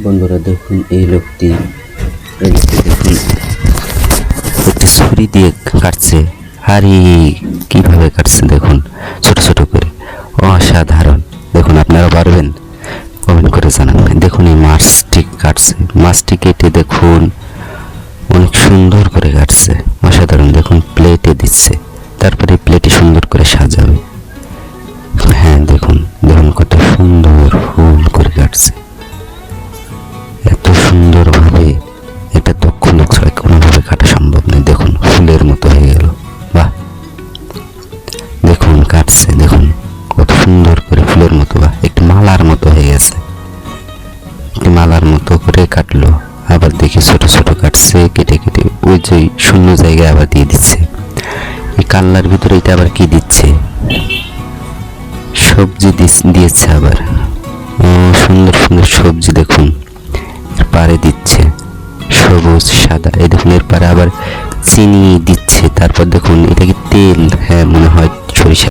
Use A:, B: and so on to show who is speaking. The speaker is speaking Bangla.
A: বন্ধুরা দেখুন এই লোকটি দেখুন একটি ছুরি দিয়ে কাটছে। আরে কিভাবে কাটছে দেখুন, ছোট ছোট করে, অসাধারণ। দেখুন আপনারা পারবেন, কমেন্ট করে জানাবেন। দেখুন এই মাছটি কাটছে, মাছটি কেটে দেখুন অনেক সুন্দর করে কাটছে, অসাধারণ। দেখুন প্লেটে দিচ্ছে, তারপরে প্লেটে সুন্দর করে সাজাবে। হ্যাঁ দেখুন দেখুন কত সুন্দর ফুল করে কাটছে, এত সুন্দরভাবে। এটা দক্ষ লোক ছাড়া কোনোভাবে কাটা সম্ভব নয়। দেখুন ফুলের মতো হয়ে গেল, বাহ। দেখুন কাটছে, দেখুন কত সুন্দর করে ফুলের মতো, বাহ, একটু মালার মতো হয়ে গেছে। একটু মালার মতো করে কাটলো, আবার দেখি ছোট ছোট কাটছে, কেটে কেটে ওই যে শূন্য জায়গায় আবার দিয়ে দিচ্ছে। এই কাল্লার ভিতরে এটা আবার কি দিচ্ছে, সবজি দিয়েছে আবার। সুন্দর সুন্দর সবজি দেখুন এর পারে দিচ্ছে, সবুজ সাদা। এই দেখুন এর পারে আবার চিনি দিচ্ছে। তারপর দেখুন এটা কি তেল, হ্যাঁ মনে হয় সরিষা।